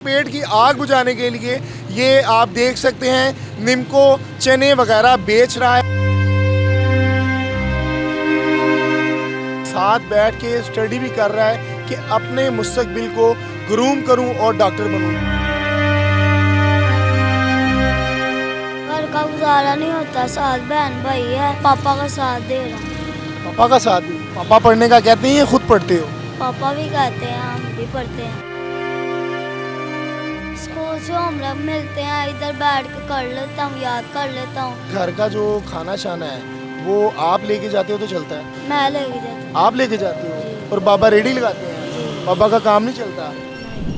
पेट की आग बुझाने के लिए ये आप देख सकते हैं निम्को चने वगैरह बेच रहा है। साथ बैठ के स्टडी भी कर रहा है कि अपने मुस्तकबिल को ग्रूम करूं और डॉक्टर बनूं। घर का गुजारा नहीं होता, साथ बहन भाई है, पापा का साथ दे रहा हूं। पापा का साथ भी? पापा पढ़ने का कहते हैं या खुद पढ़ते हो? पापा भी कहते हैं, हम भी पढ़ते हैं। स्कूल से होमवर्क मिलते हैं, इधर बैठ के कर लेता हूँ, याद कर लेता हूँ। घर का जो खाना शाना है वो आप लेके जाते हो तो चलता है? मैं लेके जाती हूँ। आप लेके जाते हो और बाबा रेडी लगाते हैं? बाबा का काम नहीं चलता?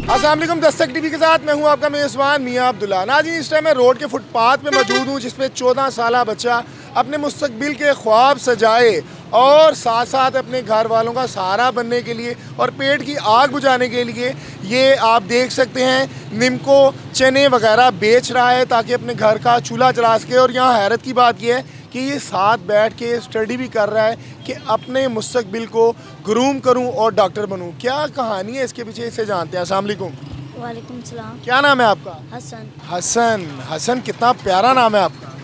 अस्सलाम वालेकुम, दस्तक टीवी के साथ मैं हूं आपका मेज़बान मियां अब्दुल्ला। नाज़रीन, इस टाइम मैं रोड के फुटपाथ पे मौजूद हूं जिसपे 14 साला बच्चा अपने मुस्तकबिल के ख्वाब सजाए और साथ साथ अपने घर वालों का सहारा बनने के लिए और पेट की आग बुझाने के लिए ये आप देख सकते हैं निम्को चने वगैरह बेच रहा है ताकि अपने घर का चूल्हा जला सके। और यहाँ हैरत की बात यह है कि ये साथ बैठ के स्टडी भी कर रहा है कि अपने मुस्तकबिल को ग्रूम करूं और डॉक्टर बनूं। क्या कहानी है इसके पीछे, इसे जानते हैं। अस्सलाम वालेकुम। वालेकुम सलाम। क्या नाम है आपका? हसन। हसन। हसन, कितना प्यारा नाम है आपका।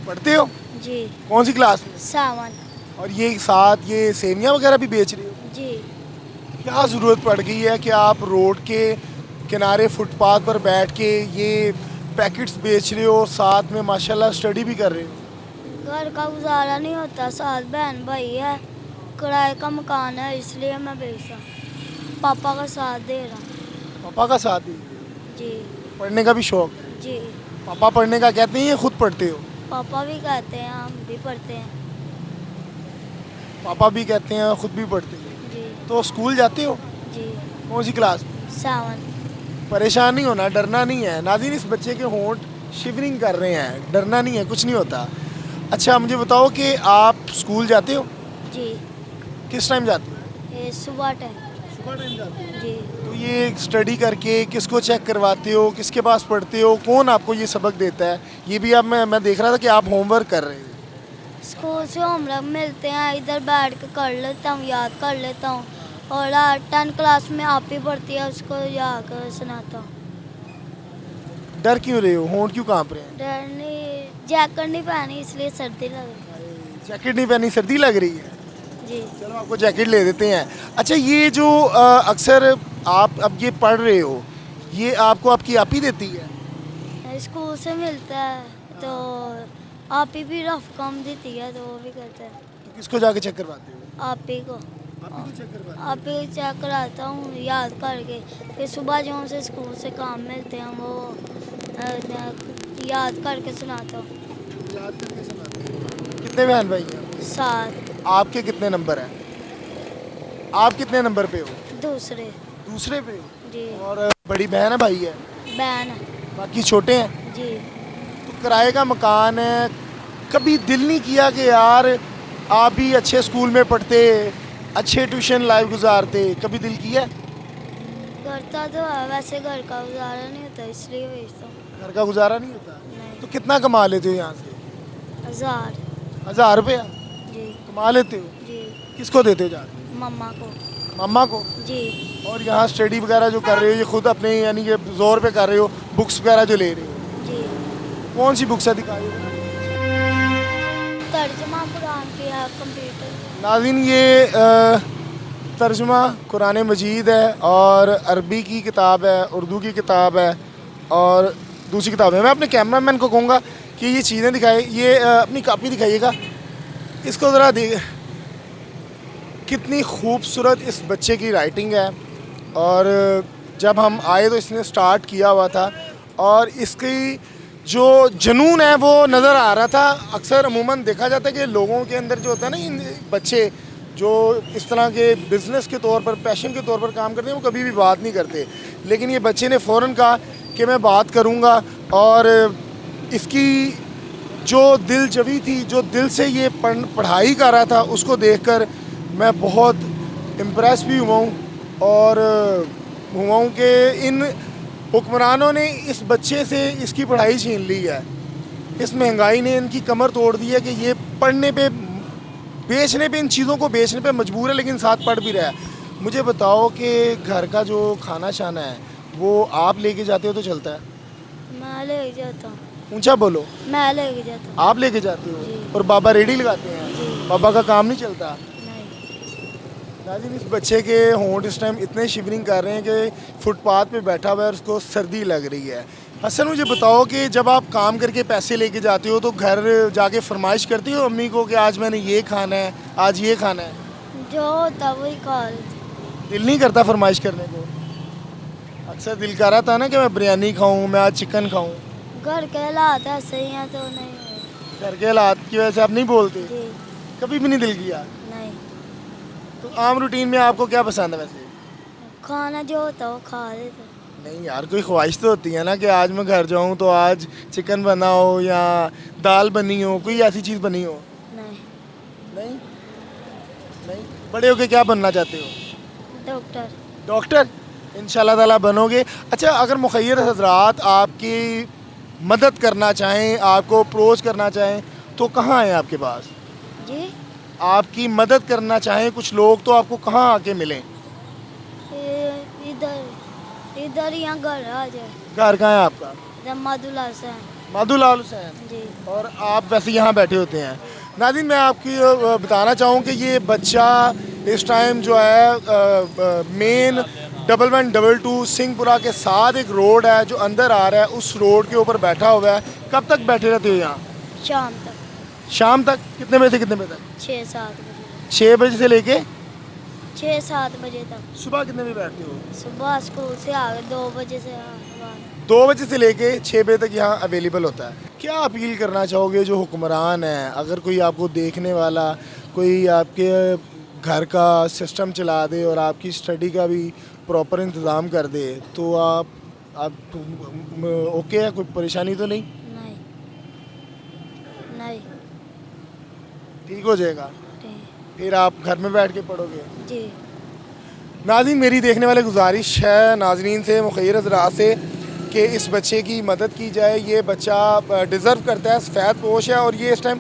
पढ़ते हो? जी। कौन सी क्लास में? 7। और ये साथ ये सेवियां वगैरह भी बेच रही हो? जी। क्या ज़रूरत पड़ गई है कि आप रोड के किनारे फुटपाथ पर बैठ के ये पैकेट्स बेच रहे हो, साथ में माशाल्लाह स्टडी भी कर रहे हो? घर का गुजारा नहीं होता, साथ बहन भाई है, किराए का मकान है, इसलिए मैं बेचा। पापा का साथ दे रहा हूँ। पापा का साथ भी? जी। पढ़ने का भी शौक है? जी। पापा पढ़ने का कहते हैं या खुद पढ़ते हो? पापा भी कहते हैं, हम भी पढ़ते हैं। पापा भी कहते हैं, खुद भी पढ़ते हैं। जी। तो स्कूल जाते हो? जी। कौन सी क्लास में? 7। परेशान नहीं होना, डरना नहीं है। नाज़रीन, इस बच्चे के होंठ शिवरिंग कर रहे हैं, डरना नहीं है, कुछ नहीं होता। अच्छा, मुझे बताओ कि आप स्कूल जाते हो? जी। किस टाइम जाते हो? ये सुबह टाइम। सुबह टाइम जाते हो? जी। तो ये स्टडी करके किसको चेक करवाते हो, किसके पास पढ़ते हो, कौन आपको ये सबक देता है? ये भी आप मैं देख रहा था कि आप होमवर्क कर रहे थे। स्कूल से होमवर्क मिलते हैं, इधर बैठ के कर लेता हूँ, याद कर लेता हूँ। और 10 क्लास में आप ही पढ़ती है, उसको याद कर सुनाता हूँ। डर क्यों रहे हो? होंठ क्यों कांप रहे हैं? डर नहीं, जैकेट नहीं पहनी इसलिए सर्दी लग रही। जैकेट नहीं पहनी, सर्दी लग रही है? जी। चलो आपको जैकेट ले देते हैं। अच्छा, ये जो अक्सर आप अब ये पढ़ रहे हो, ये आपको आपकी आप ही देती है? स्कूल से मिलता है तो आप ही भी रफ कम देती है तो वो भी करते हैं। तो किसको जाके चेक करवाते हो? आप ही को। आप ही को चेक करवाते हो? आप ही चेक कराता हूँ याद करके, फिर सुबह जो से स्कूल से काम मिलते हैं वो याद करके सुनाता हूँ। याद करके सुनाते हो? कितने बहन भाई हैं? 7। आपके कितने नंबर हैं? आप कितने नंबर पे हो? दूसरे। दूसरे पे हो? जी। और बड़ी बहन है, भाई है? बहन है। बाकी छोटे हैं? जी। तो किराए का मकान है, कभी दिल नहीं किया कि यार आप भी अच्छे स्कूल में पढ़ते, अच्छे ट्यूशन लाइफ गुजारते? कभी दिल किया? करता तो है, वैसे घर का गुजारा नहीं होता इसलिए भेजता हूँ। घर का गुजारा नहीं होता? नहीं। तो कितना कमा लेते हो यहाँ से? 1000। 1000 रुपया जी। कमा लेते हो? जी। किसको देते हो जाके? मम्मा को। मम्मा को? जी। और यहाँ स्टडी वगैरह जो कर रहे हो ये खुद अपने यानी कि जोर पे कर रहे हो, बुक्स वगैरह जो ले रहे हो? जी। कौन सी बुक्स है, दिखाइए। तर्जुमा कुरान की है, कंप्यूटर। नाज़रीन, ये तर्जुमा कुरान मजीद है और अरबी की किताब है, उर्दू की किताब है और दूसरी किताब है। मैं अपने कैमरामैन को कहूँगा कि ये चीज़ें दिखाए, ये अपनी कापी दिखाइएगा। इसको ज़रा देख, कितनी खूबसूरत इस बच्चे की राइटिंग है। और जब हम आए तो इसने स्टार्ट किया हुआ था और इसकी जो जुनून है वो नज़र आ रहा था। अक्सर अमूमन देखा जाता है कि लोगों के अंदर जो होता है ना, इन बच्चे जो इस तरह के बिज़नेस के तौर पर, पैशन के तौर पर काम करते हैं, वो कभी भी बात नहीं करते। लेकिन ये बच्चे ने फ़ौरन कहा कि मैं बात करूँगा। और इसकी जो दिल जवी थी, जो दिल से ये पढ़ाई कर रहा था, उसको देखकर मैं बहुत इम्प्रेस भी हुआ हूँ और हुआ हूँ कि इन हुक्मरानों ने इस बच्चे से इसकी पढ़ाई छीन ली है। इस महंगाई ने इनकी कमर तोड़ दी है कि ये पढ़ने पे, बेचने पे, इन चीज़ों को बेचने पे मजबूर है लेकिन साथ पढ़ भी रहा है। मुझे बताओ कि घर का जो खाना शाना है वो आप लेके जाते हो तो चलता है? मैं लेके जाता हूँ। ऊंचा बोलो। मैं लेके जाता हूँ। आप लेके जाते हो? जी। और बाबा रेडी लगाते हैं? जी। बाबा का काम नहीं चलता? नहीं। नाज़रीन, इस बच्चे के होंठ इस टाइम इतने शिवरिंग कर रहे हैं कि फुटपाथ पे बैठा हुआ है और उसको सर्दी लग रही है। हसन, मुझे बताओ कि जब आप काम करके पैसे लेके जाते हो तो घर जाके फरमाइश करती हो अम्मी को कि आज मैंने ये खाना है, आज ये खाना है? जो होता वही खा लेते। दिल नहीं करता फरमाइश करने को? अक्सर दिल कर रहा था ना कि मैं बिरयानी खाऊं, मैं आज चिकन खाऊं। घर के हालात ऐसे ही हैं तो नहीं हुए। घर के हालात की वजह से आप नहीं बोलते? जी। कभी भी नहीं दिल किया? नहीं। तो आम रूटीन में आपको क्या पसंद है वैसे? खाना जो होता वो खा लेते। नहीं यार, कोई ख्वाहिश तो होती है ना कि आज मैं घर जाऊं तो आज चिकन बना हो या दाल बनी हो, कोई ऐसी चीज़ बनी हो? नहीं। नहीं? नहीं? बड़े होके क्या बनना चाहते हो? डॉक्टर। डॉक्टर? इंशाल्लाह ताला बनोगे। अच्छा, अगर मुखय्यर हजरात आपकी मदद करना चाहें, आपको अप्रोच करना चाहें तो कहाँ आए आपके पास? जी। आपकी मदद करना चाहें कुछ लोग तो आपको कहाँ आके मिलें? इधर इधर यहाँ घर आ जाए। घर कहाँ है आपका? रमादुल्ला हसन। माधुलाल हुसैन। जी। और आप वैसे यहाँ बैठे होते हैं। नाज़रीन, मैं आपकी बताना चाहूँ कि ये बच्चा इस टाइम जो है मेन 1112 सिंहपुरा के साथ एक रोड है जो अंदर आ रहा है, उस रोड के ऊपर बैठा हुआ है। कब तक बैठे रहते हो यहाँ? शाम तक। शाम तक? कितने बजे से कितने बजे तक? 6-7 बजे। 6 बजे से लेके 6-7 बजे तक। सुबह कितने बजे बैठते हो? सुबह स्कूल से आ गए 2 बजे से आ गए। 2 बजे से लेके 6 बजे तक यहाँ अवेलेबल होता है। क्या अपील करना चाहोगे जो हुक्मरान है, अगर कोई आपको देखने वाला, कोई आपके घर का सिस्टम चला दे और आपकी स्टडी का भी प्रॉपर इंतज़ाम कर दे तो आप ओके है? कोई परेशानी तो नहीं? नहीं। नहीं। ठीक हो जाएगा? ठीक। फिर आप घर में बैठ के पढ़ोगे? जी। नाज़रीन, मेरी देखने वाले गुजारिश है नाज़रीन से, मुखय्यर हज़रात से, कि इस बच्चे की मदद की जाए। ये बच्चा डिज़र्व करता है, सफ़ेद पोश है और ये इस टाइम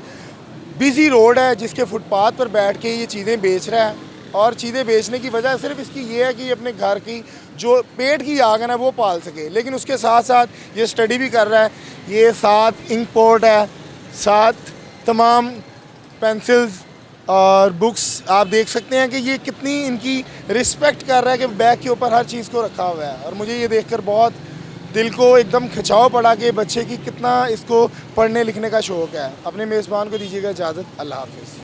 बिज़ी रोड है जिसके फुटपाथ पर बैठ के ये चीज़ें बेच रहा है। और चीज़ें बेचने की वजह सिर्फ इसकी ये है कि ये अपने घर की जो पेट की आग है ना वो पाल सके, लेकिन उसके साथ साथ ये स्टडी भी कर रहा है। ये साथ इंक पोर्ट है, साथ तमाम पेंसिल्स और बुक्स। आप देख सकते हैं कि ये कितनी इनकी रिस्पेक्ट कर रहा है कि बैग के ऊपर हर चीज़ को रखा हुआ है। और मुझे ये देखकर बहुत दिल को एकदम खिंचाव पड़ा कि बच्चे की कितना इसको पढ़ने लिखने का शौक़ है। अपने मेज़बान को दीजिएगा इजाज़त। अल्लाह हाफ़िज़।